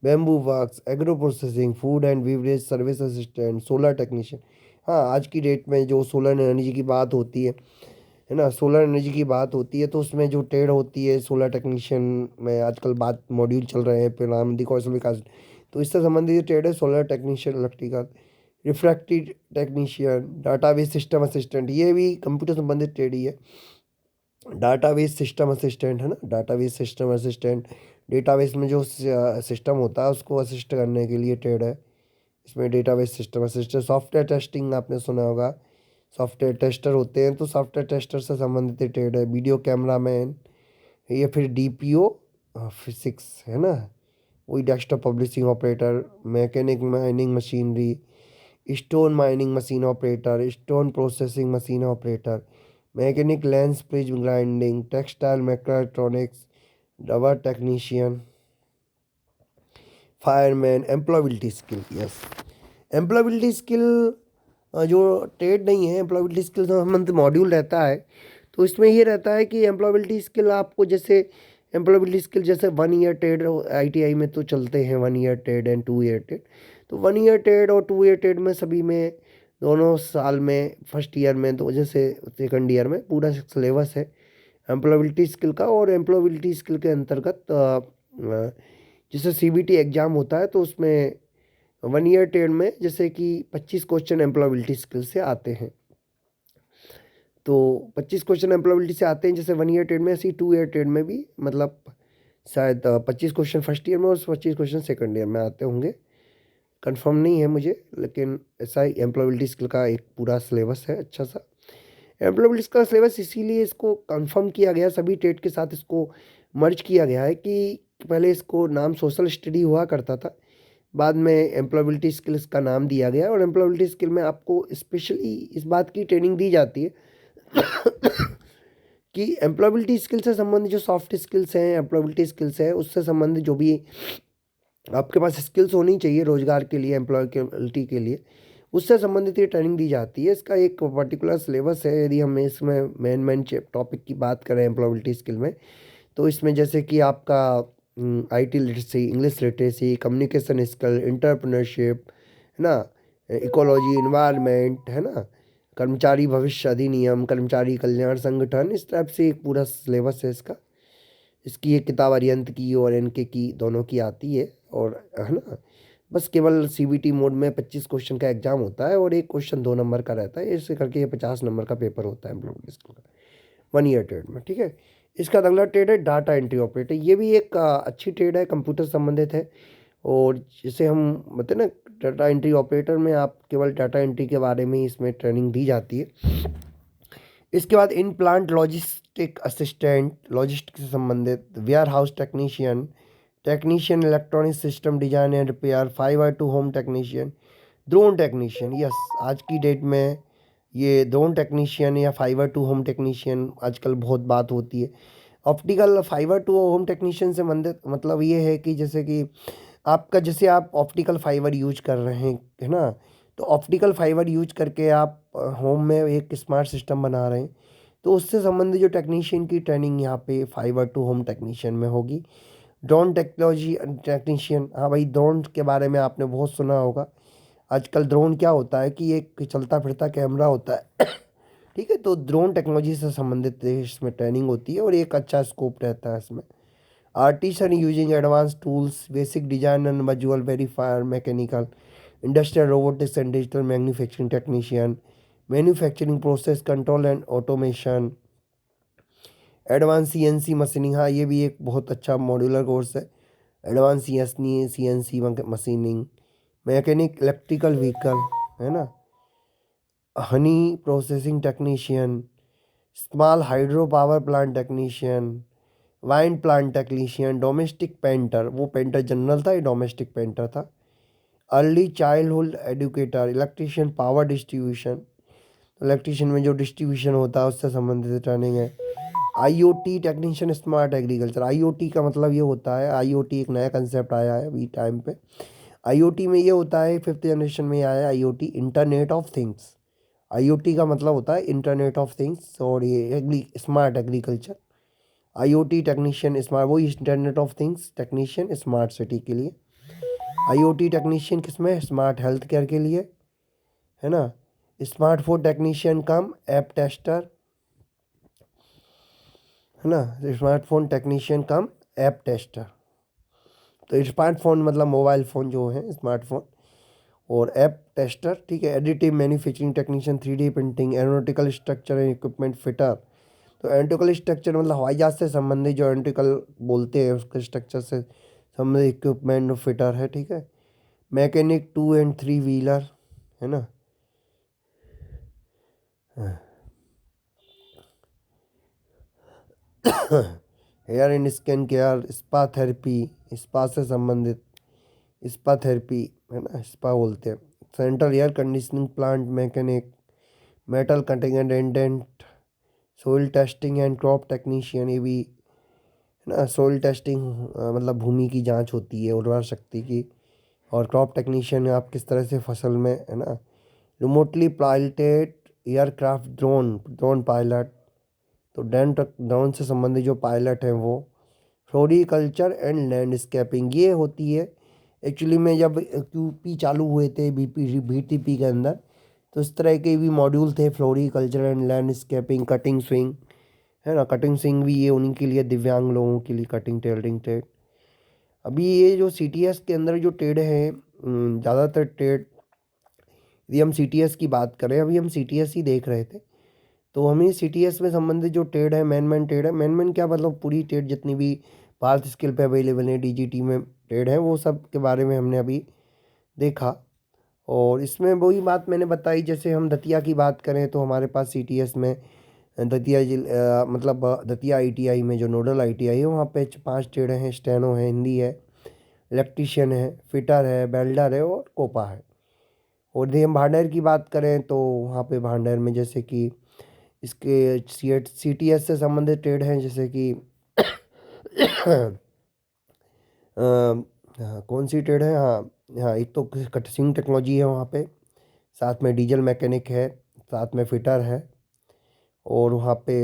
bamboo works, agro processing, food and beverage service assistant, solar technician. हाँ, आज की date में जो solar energy की बात होती है ना, सोलर एनर्जी की बात होती है तो उसमें जो ट्रेड होती है सोलर टेक्नीशियन में, आजकल बात मॉड्यूल चल रहे हैं प्रधानमंत्री कौशल विकास, तो इससे संबंधित ट्रेड है solar technician, electrical, refractive technician, database system assistant, ये भी कंप्यूटर संबंधित ट्रेड ही है। डाटाबेस सिस्टम असिस्टेंट, है ना, डाटाबेस सिस्टम असिस्टेंट, डेटाबेस में जो सिस्टम होता है उसको असिस्ट करने के लिए ट्रेड है। इसमें database system assistant, software testing आपने सुना होगा, सॉफ्टवेयर टेस्टर होते हैं, तो सॉफ्टवेयर टेस्टर से संबंधित ट्रेड है। वीडियो कैमरा मैन, या फिर डीपीओ फिजिक्स, है ना, वही desktop publishing operator, mechanic mining machinery, stone mining machine operator, stone processing machine operator, mechanic lens prism grinding, textile mechatronics, rubber technician, fireman, employability skill. Yes, employability skill जो trade नहीं है, employability skill से संबंधित module रहता है, तो इसमें ये रहता है कि एम्प्लॉयबिलिटी स्किल आपको, जैसे एम्प्लॉयबिलिटी स्किल जैसे 1 ईयर ट्रेड आईटीआई में तो चलते हैं, 1 year trade and 2 year trade, तो 1 ईयर ट्रेड और 2 ईयर ट्रेड में सभी में दोनों साल में, फर्स्ट ईयर में तो जैसे सेकंड ईयर में पूरा सिलेबस है एम्प्लॉयबिलिटी स्किल का। और एम्प्लॉयबिलिटी स्किल के अंतर्गत जैसे सीबीटी एग्ज़ाम होता है तो उसमें 1 ईयर ट्रेड में जैसे कि 25 क्वेश्चन एम्प्लॉयबिलिटी स्किल से आते हैं, तो 25 क्वेश्चन एम्प्लॉयबिलिटी से आते हैं जैसे 1 ईयर ट्रेड में, ऐसे ही 2 ईयर ट्रेड में भी, मतलब शायद 25 क्वेश्चन फर्स्ट ईयर में और 25 क्वेश्चन सेकंड ईयर में आते होंगे, कंफर्म नहीं है मुझे, लेकिन ऐसा ही एम्प्लॉयबिलिटी स्किल का एक पूरा सिलेबस है अच्छा सा। एम्प्लॉयबिलिटी का सिलेबस इसीलिए इसको कंफर्म किया गया, सभी ट्रेड के साथ इसको मर्ज किया गया है कि पहले इसको नाम सोशल स्टडी हुआ करता था, बाद में एम्प्लॉयबिलिटी स्किल्स का नाम दिया गया, और एम्प्लॉयबिलिटी स्किल में आपको स्पेशली इस बात की ट्रेनिंग दी जाती है कि एम्प्लॉयबिलिटी स्किल से संबंधित जो सॉफ्ट स्किल्स हैं, एम्प्लॉयबिलिटी स्किल्स है, उससे संबंधित जो भी आपके पास स्किल्स होनी चाहिए रोजगार के लिए, एम्प्लॉयबिलिटी के लिए, उससे संबंधित ये ट्रेनिंग दी जाती है। इसका एक पर्टिकुलर सिलेबस है। यदि हम इसमें मेन टॉपिक की बात करें एम्प्लॉयबिलिटी स्किल में, तो इसमें जैसे कि आपका IT literacy, English literacy, communication skill, entrepreneurship, है ना, इकोलॉजी, इन्वायरमेंट, है ना, कर्मचारी भविष्य अधिनियम, कर्मचारी कल्याण संगठन, इस टाइप से एक पूरा सिलेबस है इसका। इसकी एक किताब अरिहंत की और एनके की दोनों की आती है, और है ना, बस केवल सीबीटी मोड में 25 क्वेश्चन का एग्जाम होता है और एक क्वेश्चन 2 नंबर का रहता है, ऐसे करके ये 50 नंबर का पेपर होता है एम्प्लॉयमेंट स्किल का 1 ईयर ट्रेड में, ठीक है। इसका अगला ट्रेड है डाटा एंट्री ऑपरेटर, ये भी एक अच्छी ट्रेड है, कंप्यूटर संबंधित है, और जिसे हम बताते हैं ना, डाटा एंट्री ऑपरेटर में आप केवल डाटा एंट्री के बारे में ही इसमें ट्रेनिंग दी जाती है। इसके बाद in plant logistic assistant, logistic से संबंधित, warehouse technician, technician electronic system design and repair, fibre to home technician, drone technician. Yes, आज की डेट में ये ड्रोन टेक्नीशियन या फाइबर टू होम टेक्नीशियन आजकल बहुत बात होती है। Optical fibre to home technician से मतलब ये है कि जैसे कि आपका, जैसे आप ऑप्टिकल फाइबर यूज कर रहे हैं, है ना, तो ऑप्टिकल फाइबर यूज करके आप होम में एक स्मार्ट सिस्टम बना रहे हैं, तो उससे संबंधित जो टेक्नीशियन की ट्रेनिंग यहाँ पे फाइबर टू होम टेक्नीशियन में होगी। ड्रोन टेक्नोलॉजी टेक्नीशियन, हाँ भाई, ड्रोन के बारे में आपने बहुत सुना होगा। आजकल ड्रोन क्या होता है कि एक चलता फिरता कैमरा होता है ठीक है, तो ड्रोन टेक्नोलॉजी से संबंधित इसमें ट्रेनिंग होती है और एक अच्छा स्कोप रहता है इसमें। Artisan using advance tools, basic design and visual verifier, mechanical, industrial robotics and digital manufacturing technician, manufacturing process control and automation, advance CNC machining, हाँ ये भी एक बहुत अच्छा मॉड्यूलर कोर्स है। Advance CNC machining, mechanic electrical vehicle, है ना, honey processing technician, small hydro power plant technician, wine plant technician, domestic painter, वो पेंटर जनरल था, ये डोमेस्टिक पेंटर था, early childhood educator, electrician power distribution, electrician में जो distribution होता है उससे संबंधित ट्रेनिंग है। IoT technician smart agriculture, IoT का मतलब ये होता है, आईओटी एक नया कंसेप्ट आया है अभी टाइम पे। आईओटी में ये होता है, फिफ्थ जनरेशन में आया है IoT, internet of things. IoT का मतलब होता है इंटरनेट ऑफ थिंग्स, और ये smart agriculture. IoT technician smart, वही internet of things technician smart city के लिए। आईओटी टेक्नीशियन किसमें, स्मार्ट हेल्थ केयर के लिए, है ना। Smartphone technician cum app tester, है ना, smartphone technician cum app tester. तो स्मार्टफोन मतलब मोबाइल फ़ोन जो है स्मार्टफोन, और ऐप टेस्टर, ठीक है। Additive manufacturing technician, 3D printing, aeronautical structure and equipment fitter. तो एरोनॉटिकल स्ट्रक्चर मतलब हवाई जहाज से संबंधित जो एरोनॉटिकल बोलते हैं उसके स्ट्रक्चर से संबंधित इक्विपमेंट फिटर है, ठीक है। मैकेनिक 2 and 3 व्हीलर, है ना। Hair and skin care, spa therapy, spa से संबंधित, स्पा थेरेपी, है ना, स्पा बोलते हैं। Central air conditioning plant mechanic, metal cutting and indent, soil testing and crop technician, ये भी, है ना। सोइल टेस्टिंग मतलब भूमि की जांच होती है, उर्वरा शक्ति की। और क्रॉप टेक्नीशियन आप किस तरह से फसल में, है ना। Remotely piloted aircraft, drone drone pilot, तो ड्रोन से संबंधित जो पायलट हैं वो। फ्लोरिकल्चर एंड लैंडस्केपिंग ये होती है। एक्चुअली में जब क्यूपी चालू हुए थे बीटीपी के अंदर, तो इस तरह के भी मॉड्यूल थे, floriculture and landscaping, cutting swing, है ना। कटिंग स्विंग भी ये उन्हीं के लिए, दिव्यांग लोगों के लिए कटिंग टेलरिंग ट्रेड। अभी ये जो सीटीएस के अंदर जो ट्रेड है, ज़्यादातर ट्रेड, यदि हम सीटीएस की बात करें, अभी हम सीटीएस ही देख रहे थे, तो हमें सीटीएस में संबंधित जो ट्रेड है, मैन ट्रेड है। मैन क्या मतलब, पूरी ट्रेड जितनी भी भारत स्किल पे अवेलेबल है डीजीटी में ट्रेड है, वो सब के बारे में हमने अभी देखा। और इसमें वही बात मैंने बताई, जैसे हम दतिया की बात करें तो हमारे पास सीटीएस में दतिया मतलब दतिया आईटीआई में जो नोडल आईटीआई है वहाँ पे 5 ट्रेड हैं, स्टेनो है, हिंदी है, इलेक्ट्रीशियन है, फिटर है, वेल्डर है और कोपा है। और यदि हम भांडर की बात करें तो वहाँ पे भांडर में जैसे कि इसके सीटीएस से संबंधित ट्रेड हैं, जैसे कि हाँ, कौन सी ट्रेड है, हाँ हाँ, एक तो कटसिंग टेक्नोलॉजी है वहाँ पे, साथ में डीजल मैकेनिक है, साथ में फिटर है, और वहाँ पे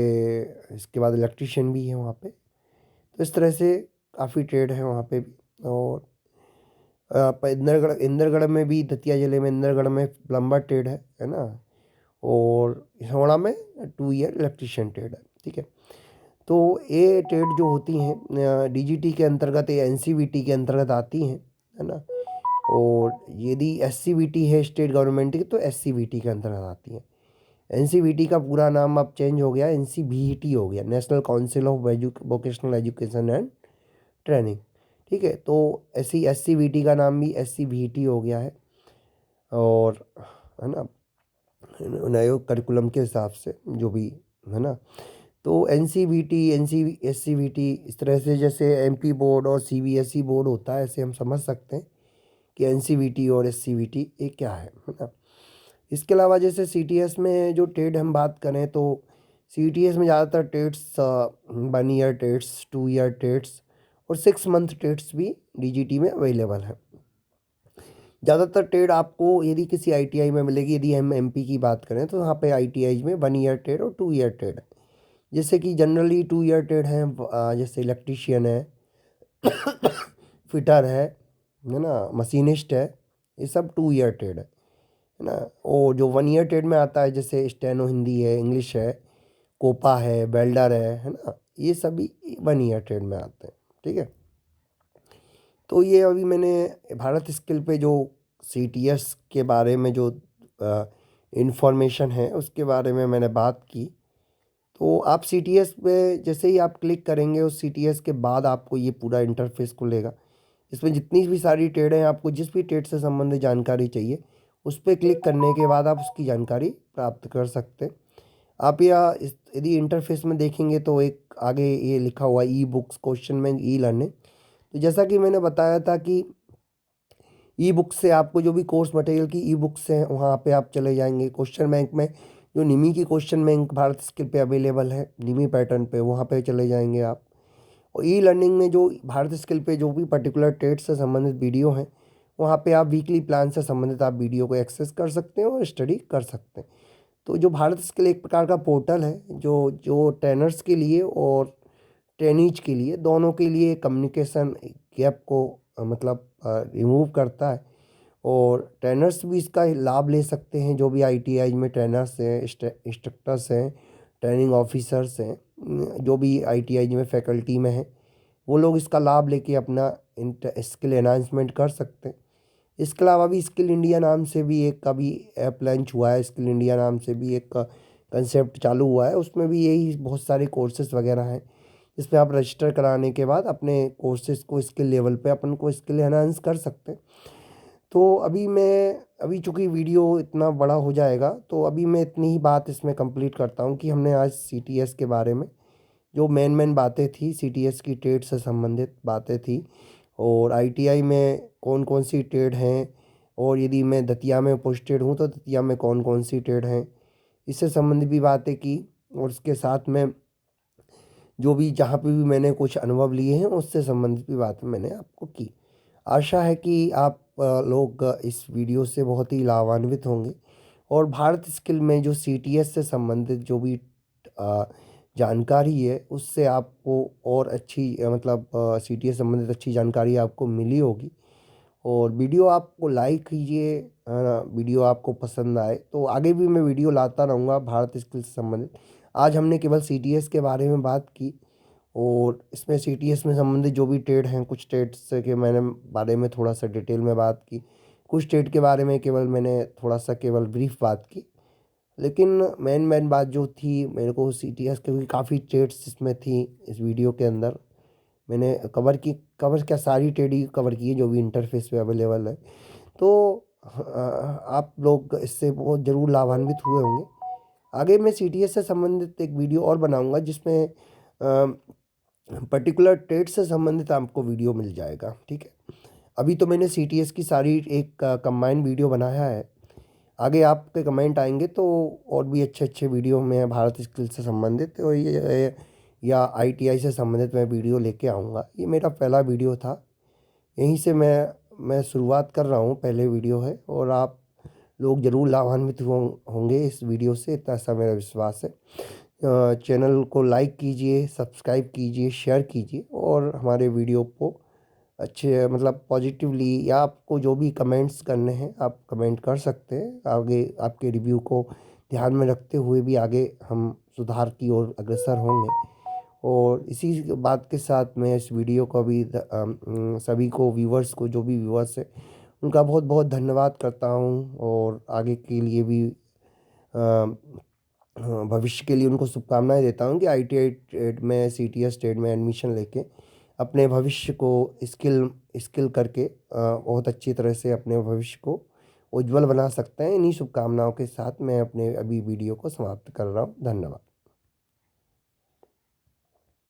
इसके बाद इलेक्ट्रीशियन भी है वहाँ पे। तो इस तरह से काफ़ी ट्रेड है वहाँ पे भी। और इंदरगढ़ में भी, दतिया जिले में इंदरगढ़ में प्लम्बर ट्रेड है ना। और हिसोड़ा में 2 ईयर इलेक्ट्रीशियन ट्रेड है, ठीक है। तो ये ट्रेड जो होती हैं डीजीटी के अंतर्गत या एनसीवीटी के अंतर्गत आती हैं, है ना। और यदि एससीवीटी है स्टेट गवर्नमेंट की, तो एससीवीटी के अंतर्गत आती हैं। एनसीवीटी का पूरा नाम अब चेंज हो गया, एनसीबीटी हो गया, national council of vocational education and training, ठीक है। तो ऐसी एससीवीटी का नाम भी एससीबीटी हो गया है, और, है ना, नए करिकुलम के हिसाब से जो भी, है ना। तो एनसीवीटी, एससीवीटी, इस तरह से जैसे एमपी बोर्ड और सीबीएसई बोर्ड होता है, ऐसे हम समझ सकते हैं कि एनसीवीटी और एससीवीटी ये क्या है ना। इसके अलावा जैसे सीटीएस में जो ट्रेड हम बात करें तो CTS में ज़्यादातर टेट्स 1 ईयर टेट्स, 2 ईयर टेट्स और 6 मंथ टेट्स भी DGT में अवेलेबल है। ज़्यादातर टेट आपको यदि किसी ITI में मिलेगी। यदि हम MP की बात करें तो वहाँ पे ITI में 1 ईयर टेट और 2 ईयर टेट है। जैसे कि जनरली 2 ईयर टेट हैं, जैसे इलेक्ट्रीशियन है, फिटर है ना, मशीनिस्ट है, ये सब 2 ईयर टेट है ना। और जो 1 ईयर टेट में आता है जैसे स्टेनो हिंदी है, इंग्लिश है, कोपा है, वेल्डर है ना, ये सभी 1 ईयर टेट में आते हैं। ठीक है, तो ये अभी मैंने भारत स्किल पे जो CTS के बारे में जो इंफॉर्मेशन है उसके बारे में मैंने बात की। तो आप CTS पे जैसे ही आप क्लिक करेंगे उस CTS के बाद आपको ये पूरा इंटरफेस खुलेगा। इसमें जितनी भी सारी ट्रेड हैं, आपको जिस भी ट्रेड से संबंधित जानकारी चाहिए उस पर क्लिक करने के बाद आप उसकी जानकारी प्राप्त कर सकते हैं। आप यदि इंटरफेस में देखेंगे तो एक आगे ये लिखा हुआ E-बुक्स, क्वेश्चन बैंक, E-लर्निंग। तो जैसा कि मैंने बताया था कि E-बुक से आपको जो भी कोर्स मटेरियल की E-बुक्स हैं वहाँ पे आप चले जाएंगे। क्वेश्चन बैंक में जो निमी की क्वेश्चन बैंक भारत स्किल पे अवेलेबल है, निमी पैटर्न पे, वहाँ पे चले जाएंगे आप। और E-लर्निंग में जो भारत स्किल पे जो भी पर्टिकुलर ट्रेड से संबंधित वीडियो हैं वहाँ पे आप वीकली प्लान से संबंधित आप वीडियो को एक्सेस कर सकते हैं और स्टडी कर सकते हैं। तो जो भारत स्किल एक प्रकार का पोर्टल है जो जो ट्रेनर्स के लिए और ट्रेनीज के लिए, दोनों के लिए कम्युनिकेशन गैप को मतलब रिमूव करता है। और ट्रेनर्स भी इसका लाभ ले सकते हैं, जो भी ITI में ट्रेनर्स हैं, इंस्ट्रक्टर्स हैं, ट्रेनिंग ऑफिसर्स हैं, जो भी ITI में फैकल्टी में हैं, वो लोग इसका लाभ लेके अपना स्किल एनहांसमेंट कर सकते हैं। इसके अलावा भी स्किल इंडिया नाम से भी एक अभी ऐप लॉन्च हुआ है। स्किल इंडिया नाम से भी एक कंसेप्ट चालू हुआ है, उसमें भी यही बहुत सारे कोर्सेज वगैरह हैं जिसमें आप रजिस्टर कराने के बाद अपने कोर्सेज को स्किल लेवल पे अपन को स्किल एनहांस कर सकते हैं। तो अभी चूँकि वीडियो इतना बड़ा हो जाएगा तो अभी मैं इतनी ही बात इसमें कंप्लीट करता हूँ कि हमने आज CTS के बारे में जो मेन बातें थी, CTS की ट्रेड से संबंधित बातें थी, और ITI में कौन कौन सी ट्रेड हैं, और यदि मैं दतिया में पोस्टेड हूँ तो दतिया में कौन कौन सी ट्रेड हैं, इससे संबंधित भी बातें की। और उसके साथ में जो भी जहाँ पे भी मैंने कुछ अनुभव लिए हैं उससे संबंधित भी बातें मैंने आपको की। आशा है कि आप लोग इस वीडियो से बहुत ही लाभान्वित होंगे और भारत स्किल में जो CTS से संबंधित जो भी अ, जानकारी है उससे आपको और अच्छी मतलब CTS संबंधित अच्छी जानकारी आपको मिली होगी। और वीडियो आपको लाइक कीजिए, है ना। वीडियो आपको पसंद आए तो आगे भी मैं वीडियो लाता रहूँगा भारत स्किल से संबंधित। आज हमने केवल CTS के बारे में बात की और इसमें CTS में संबंधित जो भी ट्रेड हैं, कुछ ट्रेड्स के मैंने बारे में थोड़ा सा डिटेल में बात की, कुछ ट्रेड के बारे में केवल मैंने थोड़ा सा केवल ब्रीफ बात की। लेकिन मेन बात जो थी मेरे को CTS क्योंकि काफ़ी ट्रेड्स इसमें थी इस वीडियो के अंदर, मैंने कवर क्या सारी ट्रेड ही कवर की है जो भी इंटरफेस पे अवेलेबल है। तो आप लोग इससे बहुत ज़रूर लाभान्वित हुए होंगे। आगे मैं CTS से संबंधित एक वीडियो और बनाऊंगा जिसमें पर्टिकुलर ट्रेड से संबंधित आपको वीडियो मिल जाएगा। ठीक है, अभी तो मैंने CTS की सारी एक कंबाइन वीडियो बनाया है। आगे आपके कमेंट आएंगे तो और भी अच्छे अच्छे वीडियो में भारत स्किल से संबंधित और या ITI से संबंधित मैं वीडियो लेके आऊँगा। ये मेरा पहला वीडियो था, यहीं से मैं शुरुआत कर रहा हूँ, पहले वीडियो है और आप लोग ज़रूर लाभान्वित होंगे इस वीडियो से, इतना सा मेरा विश्वास है। चैनल को लाइक कीजिए, सब्सक्राइब कीजिए, शेयर कीजिए और हमारे वीडियो को अच्छे मतलब पॉजिटिवली या आपको जो भी कमेंट्स करने हैं आप कमेंट कर सकते हैं। आगे आपके रिव्यू को ध्यान में रखते हुए भी आगे हम सुधार की ओर अग्रसर होंगे। और इसी बात के साथ मैं इस वीडियो को भी सभी को व्यूवर्स को, जो भी व्यूवर्स हैं उनका बहुत बहुत धन्यवाद करता हूँ और आगे के लिए भी भविष्य के लिए उनको शुभकामनाएं देता हूँ कि ITI ट्रेड में, CTS ट्रेड में एडमिशन लेके अपने भविष्य को स्किल करके बहुत अच्छी तरह से अपने भविष्य को उज्जवल बना सकते हैं। इन्हीं शुभकामनाओं के साथ मैं अपने अभी वीडियो को समाप्त कर रहा हूँ। धन्यवाद।